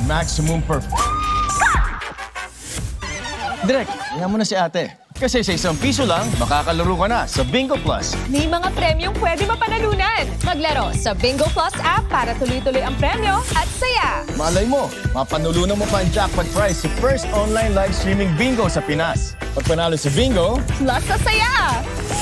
maximum Direk, tingnan mo na si ate. Kasi sa ₱1 lang, makakalaro ka na sa Bingo Plus. May mga premyong pwede mapanalunan. Maglaro sa Bingo Plus app para tuloy-tuloy ang premyo at saya. Malay mo, mapanulunan mo pa ang jackpot prize sa first online live streaming bingo sa Pinas. Pag panalo sa bingo, Plus sa saya! Sabihin mo!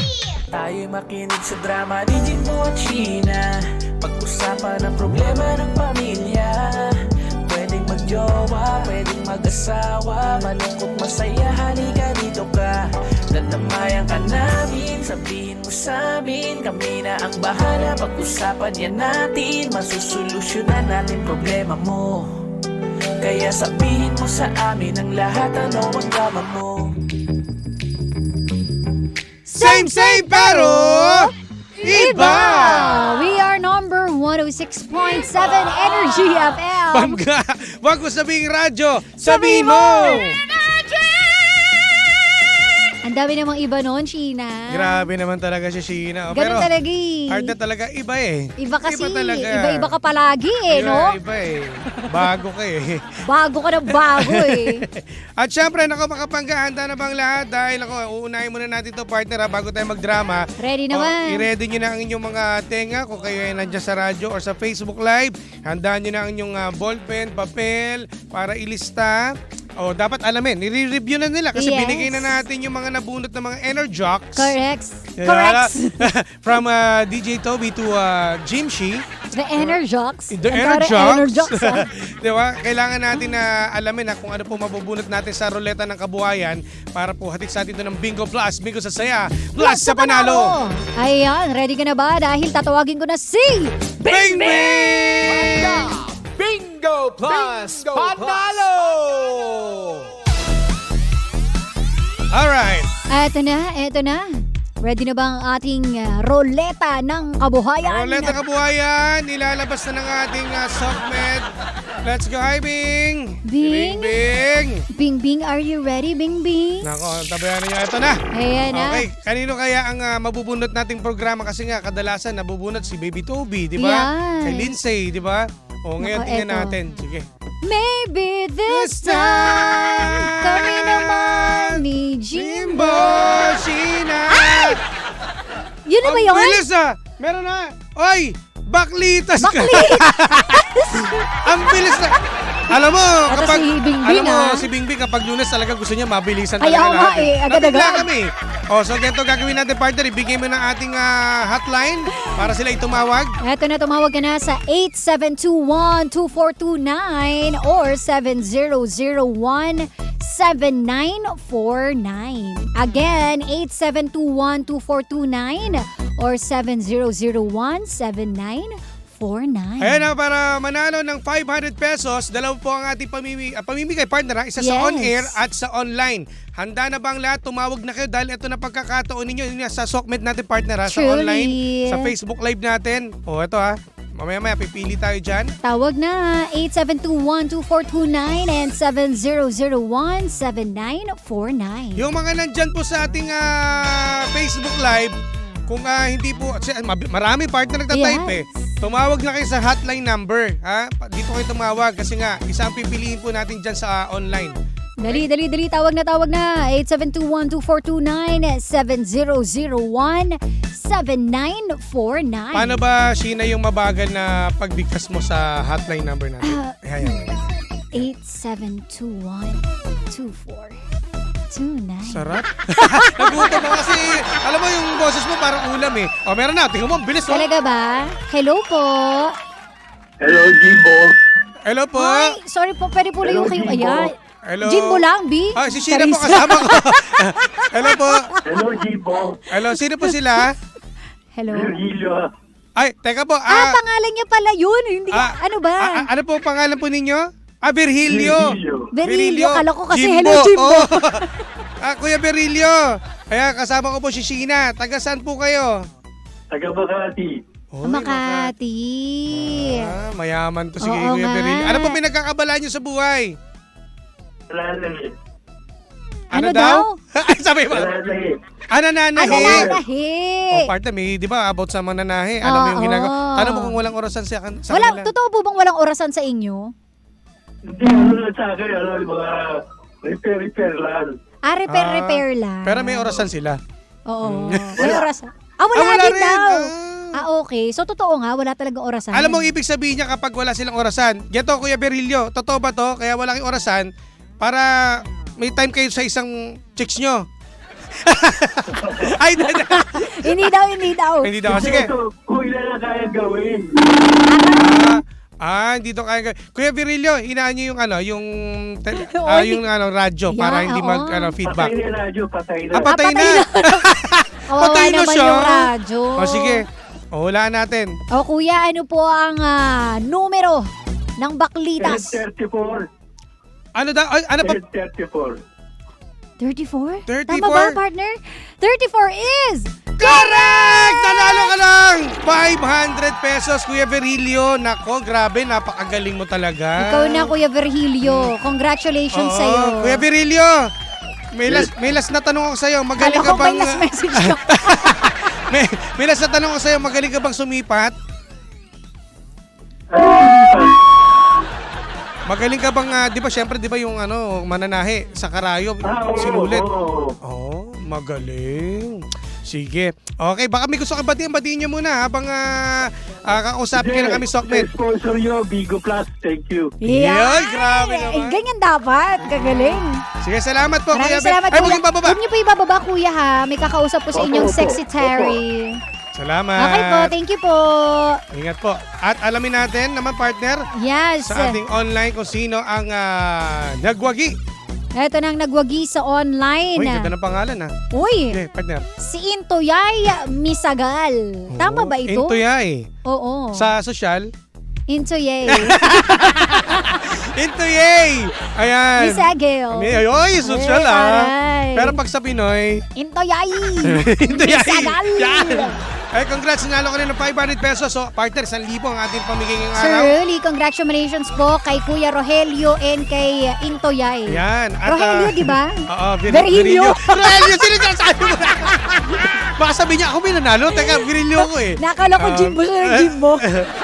Energy! Tayo'y makinig sa drama, Digit mo at Sheena. Pag-usapan ang problema ng pamilya. Pwedeng magjowa, pwedeng mag-asawa. Malungkot, masaya, halika dito ka. Tatamayan ka namin, sabihin mo sa'min. Kami na ang bahala, pag-usapan yan natin. Masusolusyonan natin problema mo. Kaya sabihin mo sa amin ang lahat, ano ang drama mo. Same pero iba! We are number 106.7 Energy FM. Bangga! Wag mo sabihin radyo, sabihin mo! Ang dami namang iba noon, Sheena. Grabe naman talaga si Sheena. Ganun talaga eh. hard na talaga iba eh. Iba kasi, talaga. iba-iba ka palagi eh, no? Iba eh. Bago ka eh. Bago ka na bago eh. At syempre, makapanggahanda na bang lahat? Dahil uunahin muna natin to partner bago tayo magdrama. Ready naman. I-ready nyo na ang inyong mga tenga kung kayo ay nandiyan sa radyo or sa Facebook Live. Handaan nyo na ang inyong ballpen, papel para ilista. Dapat alamin, i-review na nila kasi Yes. binigay na natin yung mga nabunot na mga Enerjocks. Correct. From DJ Toby to Jimshi. The Enerjocks. The Ang Enerjocks. ah. Diba? Kailangan natin na alamin kung ano po mabubunot natin sa ruleta ng kabuhayan para po hatid sa atin ito ng Bingo Plus. Bingo sa saya. Plus sa panalo. Ayan, ready ka na ba? Dahil tatawagin ko na si... Bing Bing! Bingo Plus Panalo! Alright. Eto na. Ready na ba ang ating roleta ng kabuhayan? Ruleta kabuhayan. Nilalabas na ng ating SOCMED Let's go. Hi, Bing. Bing? Bing. Bing Bing, are you ready, Bing Bing? Nako, tabayan niyo. Ito na. Ayan na. Okay, kanino kaya ang mabubunot nating programa kasi nga kadalasan nabubunot si Baby Toby, di ba? Yan. Kay Lindsay, di ba? O ngayon Nako, tingnan eto. natin. Sige. Maybe this time, kami naman ni Jimbo. Sheena! Yun na ba yun? Ang bilis Meron na. Oy! Baklitas ka! Ang bilis na. Alam mo, Ito kapag si Bingbing, alam mo, ah. si Bingbing kapag Lunes talaga gusto niya mabilisan Ayaw talaga nga lahat. eh, agad-agad. Nabigla kami. O, so ganito gagawin natin, partner. Ibigay mo ng ating hotline para sila itumawag. Eto na, tumawag ka na sa 8721-2429 or 7001-7949. Again, 8721-2429 or 7001-7949. Ayan na, para manalo ng 500 pesos, dalawa po ang ating pamimigay, partner. Isa sa Yes. on-air at sa online. Handa na ba ang lahat? Tumawag na kayo dahil ito na pagkakataon ninyo. Yun nga, sa Sokmed natin, partner, sa Truly. online, sa Facebook Live natin. O, ito mamaya-maya, pipili tayo dyan. Tawag na 8721-2429 and 7001-7949. Yung mga nandyan po sa ating Facebook Live, kung hindi po, marami partner nagtatype Yes. Tumawag na kayo sa hotline number. Dito kayo tumawag kasi nga, isa ang pipiliin po natin dyan sa online. Dali. Tawag na. 8721-2429 7001-7949. Paano ba, Sheena, yung mabagal na pagbigkas mo sa hotline number natin? Ayan. 8721-2429. Sarap. Nagutom ako kasi, alam mo yung boses mo parang ulam eh. O, meron na. Tingnan mo, ang bilis. Talaga ba? Hello po. Hello, Jimbo. Hello po. Hi, sorry po, pwede po lang Hello, kayo. Jimbo. Ayan. Hello. Jimbo lang, B. Si Sheena po Charissa. kasama ko. Hello po. Hello, Jimbo. Hello, sino po sila? Hello. Virgilio. Ay, teka po. Pangalan niya pala yun. Hindi, ano ba? Ano po ang pangalan po ninyo? Virgilio. Berilio. Kala ko kasi Jimbo. hello, Jimbo. Oh. Kuya Berilio. Ayan, kasama ko po si Sheena. Taga saan po kayo? Taga Makati. Oy, Makati. Mayaman to si Oo Kuya nga. Berilio. Ano po pinagkakabala niyo sa buhay? Nananahi. Ano daw? Ay, sabi mo. Nananahi. Nananahi. Nananahi. Partner, may di ba about sa mananahi? Alam mo yung Oo. ginagawa? Tanong mo kung walang orasan sa kanila. Totoo po bang walang orasan sa inyo? Hindi, ano lang sa akin, yung mga repair lang. Repair lang. Pero may orasan sila. Oo. May orasan. Wala wala din rin. daw. Okay. So, totoo nga, wala talagang orasan. Alam mo ang ibig sabihin niya kapag wala silang orasan? Ganito, Kuya Berilio, totoo ba to? Kaya wala kayong orasan para may time kayo sa isang chicks nyo. Ay, Hindi daw. hindi daw. Sige. Ito, kung ilan na kaya gawin. Hindi to kaya. Kuya Berilio, hinaan niyo yung yung Oy. yung radyo para Yeah, hindi oo. feedback. Patay na radyo, patay na. Patay na. Kawawa Patay na naman siya. yung radyo. O sige. Hulaan natin. Kuya, ano po ang numero ng baklitas? 34. Ano daw? Ano pa? 34. 34? 34? Tama ba, partner? 34 is... Correct! Nanalo ka lang! 500 pesos, Kuya Berilio. Nako, grabe, napakagaling mo talaga. Ikaw na, Kuya Virgilio. Congratulations sa'yo. Kuya Berilio, may last na tanong ako sa'yo. Magaling ka Kala ko bang... may last message ka. may last na tanong ako sa'yo. Magaling ka bang sumipat? Magaling ka bang, di ba, syempre, di ba yung mananahi sa karayom, sinulit? Magaling. Sige. Okay, baka may gusto ka batiin niyo muna habang kakausapin ka na kami, Sokmed. Sponsor nyo, Bigo Plus. Thank you. Yan, grabe naman. Ganyan dapat. Kagaling. Sige, salamat po, Kuya Maraming salamat, Ay, huwag Kuya. yung bababa. Huwag niyo po ibababa, Kuya, ha. May kakausap po sa Opo, inyong opo, sexy opo. Terry. Salamat. Okay po, thank you po. Ingat po. At alamin natin naman, partner, Yes. sa ating online kung sino ang nagwagi. Ito nang nagwagi sa online. Uy, ganda ng pangalan Uy, Okay, partner. si Intoyay Misagal. Tama ba ito? Intoyay. Oo. Sa social? Intoyay. Intoyay! Ayan. Misagal. Ay, social Ay, aray. Pero pag sa Pinoy, Intoyay. Intoyay. Misagal. Yan. Ay, congrats, nanalo ka rin ng 500 pesos. So, partner, 1,000 ang ating pamigay ngayong Sir araw. Early, congratulations po kay Kuya Rogelio and kay Intoyay. Yan. At, Rogelio, di ba? Oo, Virgilio. Virgilio, sino sasabi mo na? Baka sabi niya, ako may nanalo. Teka, Virgilio ko eh. Nakala ko Jimbo siya ng Jimbo.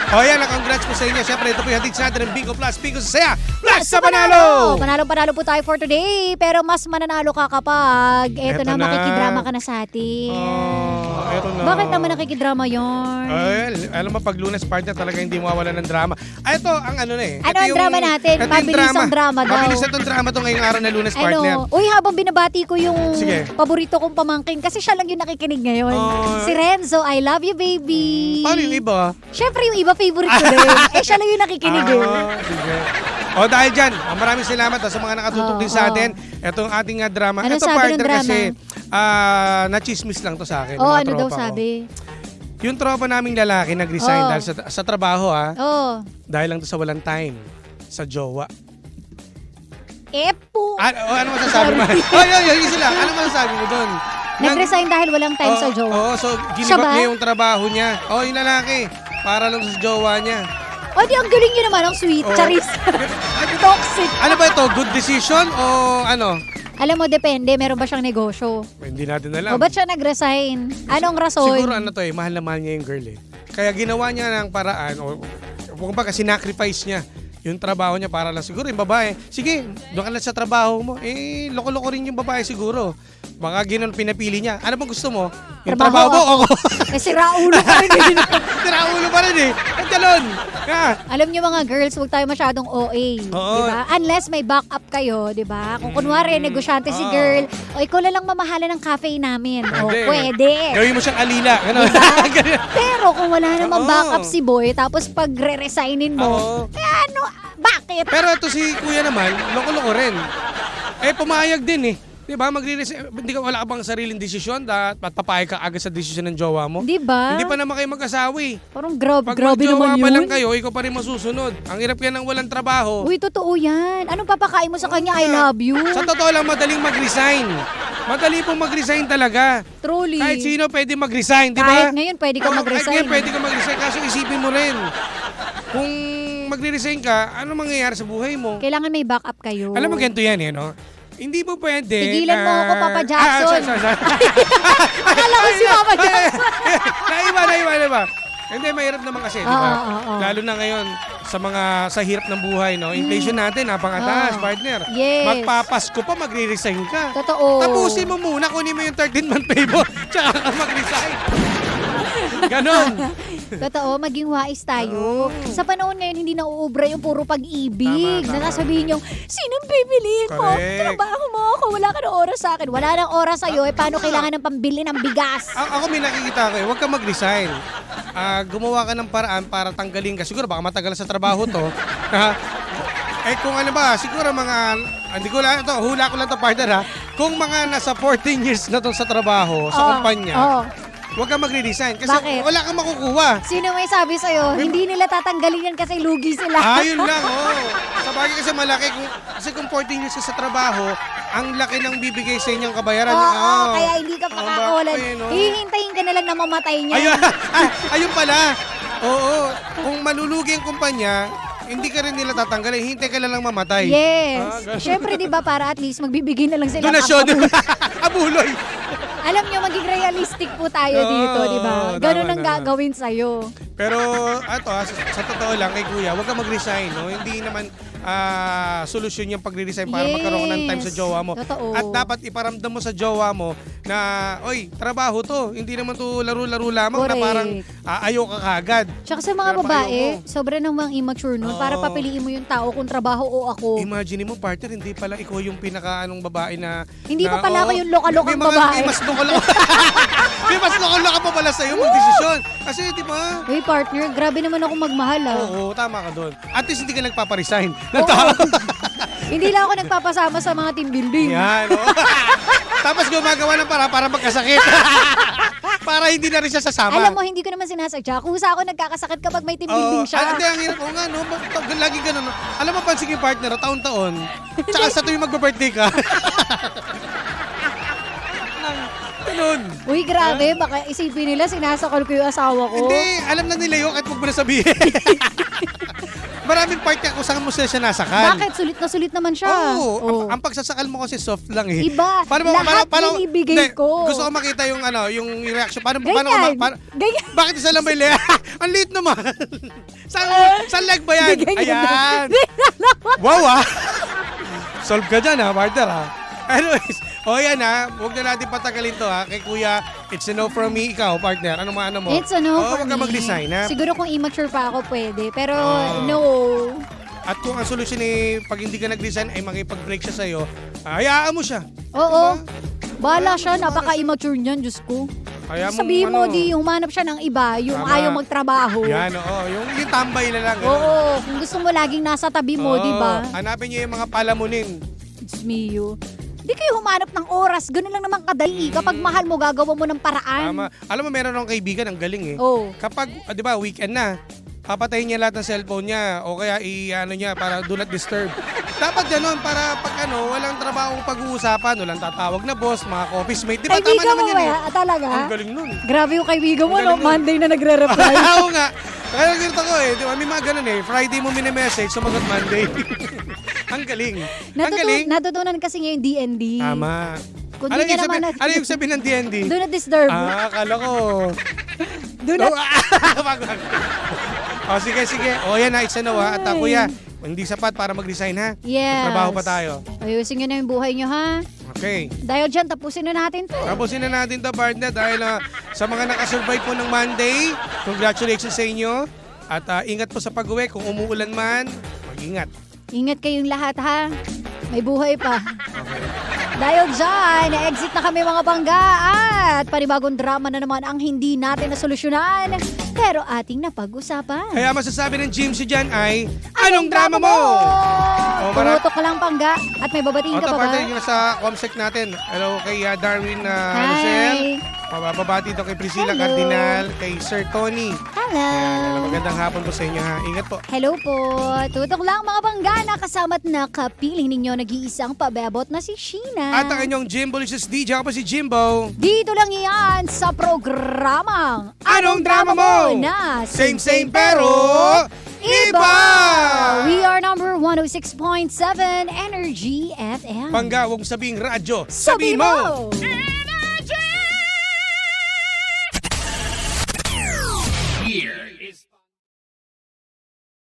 O yan, congrats po sa inyo. Siyempre, ito po yung hatid sa natin ng Bingo Plus. Bingo sa saya. Plus sa panalo! Panalo po tayo for today. Pero mas mananalo ka kapag eto Eto na, na. makikidrama ka na sa atin. Eto na. Bakit naman nakikidrama yon? Well, alam mo, pag Lunes partner talaga hindi mawawala ng drama. Ito, ang ano na eh. Ano Ito ang drama natin? ito yung Mabilis ang drama daw. Mabilis na itong drama to ngayong araw na Lunes partner. Uy, habang binabati ko yung Sige. paborito kong pamangkin kasi siya lang yung nakikinig ngayon. Oh. Si Renzo, I love you, baby. Paano yung iba? Siyempre, yung iba favorite ko din. Siya lang yung nakikinig eh. Sige. O dahil dyan, maraming salamat sa mga nakatutok din sa atin. Itong ating drama. Ano Ito sabi ng partner drama? kasi na-chismis lang to sa akin. Oh, ng mga ano daw tropa ko. sabi? Yung tropa naming lalaki nag-resign Oh. dahil sa trabaho Oh, dahil lang to sa walang time. Sa jowa. epo. Ano masasabi mo? Oy, isa lang. Ano masasabi mo doon? Nag-resign dahil walang time sa jowa. Oo, so Siya ginibak ba? niya yung trabaho niya. Yung lalaki. Para lang sa jowa niya. O, di ang galing nyo naman, ang sweet. Oh. Charis. Toxic. Ano ba ito? Good decision o ano? Alam mo, depende. Meron ba siyang negosyo? Hindi natin alam. O, ba't siya nag-resign? Anong rason? Siguro ano to mahal na mahal niya yung girl eh. Kaya ginawa niya ng paraan o kumbaga sinacrifice niya yung trabaho niya para lang siguro yung babae. Sige, doon ka lang sa trabaho mo. Loko-loko rin yung babae siguro. Baka ginon pinapili niya. Ano bang gusto mo? Yung trabaho mo? ako. Si Raulo pa rin. Tiraulo pa rin eh. Ang galon. Alam niyo mga girls, huwag tayo masyadong OA. Oo. Diba? Unless may backup kayo, diba? Kung kunwari, negosyante si girl, o ikaw na lang mamahala ng cafe namin. O, pwede. Gawin mo siyang alila. Ganon. Diba? Pero kung wala namang Oo. backup si boy, tapos pag re-resignin mo, Oo. ano, bakit? Pero ito si kuya naman, loko-loko rin. Pumayag din eh. Diba? Hindi ka, wala ka bang sariling desisyon at papayag ka agad sa desisyon ng jowa mo? Diba? Hindi pa naman kayo mag-asawa eh. Parang grabe Pag naman magjowa yun. pa lang kayo, ikaw pa rin masusunod. Ang hirap yan ng walang trabaho. Uy, totoo yan. Anong papakain mo sa kanya? I love you. Sa totoo lang, madaling mag-resign. Madali pong mag-resign talaga. Truly. Kahit sino pwede mag-resign, di ba? Kahit ngayon, pwede ka Oo, mag-resign. Kahit ngayon, pwede ka mag-resign. Kaso isipin mo rin, kung magre-resign ka, ano mangyayari sa buhay mo? Kailangan may backup kayo. Alam mo, ganito yan eh, no? Hindi mo pwede. Tigilan mo ako, Papa Jackson. Sorry. Akala ko si Papa Jackson. Naiba. Hindi, mahirap naman kasi, di ba? Oo. Lalo na ngayon, sa hirap ng buhay, no? Inflation natin, napakataas, partner. Yes. Magpapasko pa, magre-resign ka. Totoo. Tapusin mo muna, kunin mo yung 13-month pay mo, tsaka ka mag-resign. Ganon. Totoo, maging wais tayo. Sa panahon ngayon, hindi nauubra yung puro pag-ibig. Tama. Na sasabihin yung, sinong bibiliin mo? Correct. Trabaho mo ako, wala ka ng oras sa akin. Wala nang oras sa'yo, paano kailangan ng pambili ng bigas? Ako may nakikita ko, huwag ka mag-resign. Gumawa ka ng paraan para tanggalin ka. Siguro baka matagal sa trabaho to. Kung ano ba, siguro hindi ko lang, hula ko lang to partner ha. Kung mga nasa 14 years na to sa trabaho, sa kumpanya, huwag ka magre-resign kasi Bakit? wala kang makukuha. Sino may sabi sa'yo, hindi nila tatanggalin yan kasi lugi sila. Yun lang, Sa bagay kasi malaki, kasi kung 14 years ka sa trabaho, ang laki ng bibigay sa inyong kabayaran. Oo, kaya hindi ka pakakawalan. bakit, no? Hihintayin ka na lang na mamatay niya. Ayun pala. Oo, kung malulugi ang kumpanya, hindi ka rin nila tatanggalin. Hintay ka na lang mamatay. Yes. Ganun. Siyempre, di ba, para at least magbibigay na lang sila. Donasyon. Abuloy. Alam nyo, maging realistic po tayo dito, di ba? Oo, Ganun ang tama naman. gagawin sa'yo. Pero sa totoo lang kay kuya, huwag ka mag-resign. No? Hindi naman solusyon yung pagre-resign para magkaroon ka ng time sa jowa mo. Totoo. At dapat iparamdam mo sa jowa mo na, oy, trabaho to. Hindi naman to laro-laro lamang na Correct. parang ayaw ka kagad. Tsaka sa mga Kaya babae, ayaw mo. sobra namang immature nun para Oo. papiliin mo yung tao kung trabaho o ako. Imagine mo, partner, hindi pala ikaw yung pinaka-anong babae na... Hindi pa pala oo, ako yung loka-lokang may babae. May mas loka-loka. May mas loka-loka pa pala sa'yo mag-desisyon. Kasi, di ba? Uy, partner, grabe naman ako magmahal ah. Oo, tama ka doon. At least hindi ka nagpaparesign. Oo. Hindi lang ako nagpapasama sa mga team building. Yan, oo. Tapos gumagawa ng para magkasakit. Para hindi na rin siya sasama. Alam mo, hindi ko naman sinasadya. Kusa ako nagkakasakit kapag may team building siya. Hindi, ang hirap. Oo nga, no? Lagi ganun. No? Alam mo, pansin yung partner, taon-taon. Tsaka sa tuwing magbe-birthday ka. ganun. Uy, grabe. Baka isipin nila sinasakal ko yung asawa ko. Hindi, alam na nila yun kahit huwag mo na sabihin. Maraming part ka kung saan mo siya nasakal. Bakit? Sulit na naman siya. Oo. Oh. Ang pagsasakal mo kasi soft lang eh. Iba. Lahat binibigay ko. Gusto ko makita yung yung reaction. Ganyan. Ganyan. Bakit isa lang may leg? Ang liit naman. Saan leg ba yan? Ayan. Wow Solve ka dyan partner Anyways, yan huwag na natin patagalin to kay Kuya, it's a no from me. Ikaw, partner, ano mo? It's a no for Huwag ka me. mag-design Siguro kung immature pa ako pwede. Pero no. At kung ang solusyon pag hindi ka nag-design ay makipag-break siya sa'yo, hayaan mo siya. Oo. Bahala siya. Napaka-immature niyan, Diyos ko. Kaya Sabihin mo, di humanap siya ng iba, yung Tama. ayaw magtrabaho. Yan, yung tambay na lang. Oo. Kung gusto mo laging nasa tabi mo, di ba? Hanapin niyo yung mga palamunin. Diyos mio. Di kayo humanap ng oras. Ganun lang naman kadali. Kapag mahal mo, gagawa mo ng paraan. Tama. Alam mo, meron akong kaibigan, ang galing Oo. Kapag, di ba, weekend na, papatayin niya lahat ng cellphone niya o kaya niya para do not disturb. Dapat ganun para pag walang trabaho pag-uusapan, walang tatawag na boss, mga office mate. Di ba, tama Kaibigan naman mo yan ba? Talaga? Ang galing nun. Grabe yung kaibigan mo, Ang no? galing nun. Monday na nagre-reply. Oo nga. Kaya ganito ko di ba, may mga ganun Friday mo mini-message, sumagot Monday. Ang galing. Ang galing. Natutunan kasi ngayon DND. Tama. Kung Ano di niya yung naman ano yung sabihin ng D&D? Do not disturb. Akala ko. Do not... Sige. Yan na, it's a no At kuya, hindi sapat para mag-resign Yes. Trabaho pa tayo. Ayusin nyo na yung buhay nyo, ha? Okay. Dahil dyan, tapusin na natin to. Tapusin na natin to, partner, dahil sa mga nakasurvive po ng Monday, congratulations sa inyo. At ingat po sa pag-uwi. Kung umuulan man, mag-ingat. Ingat kayong lahat, ha? May buhay pa. Dahil dyan, na-exit na kami mga bangga at panibagong drama na naman ang hindi natin nasolusyonan pero ating napag-usapan. Kaya masasabi ng Jimsy dyan ay, anong drama mo? Tumutok ka lang pangga at may babatiin ka pa ba? partner, yung nasa comsec natin. Hello kay Darwin Rosel. Babati ito kay Priscilla Hello. Cardinal, kay Sir Tony. Hello. Magandang hapon po sa inyo Ingat po. Hello po. Tutok lang mga bangga na kasama't nakapiling ninyo nag-iisang pabebot na si Sheena. At ang inyong Jimbolicious DJ, ako po si Jimbo. Dito lang yan sa programang Anong Drama Mo? Na Same pero iba! We are number 106.7 Energy FM. Bangga, huwag sabing radyo. Sabi Sabihin mo! mo!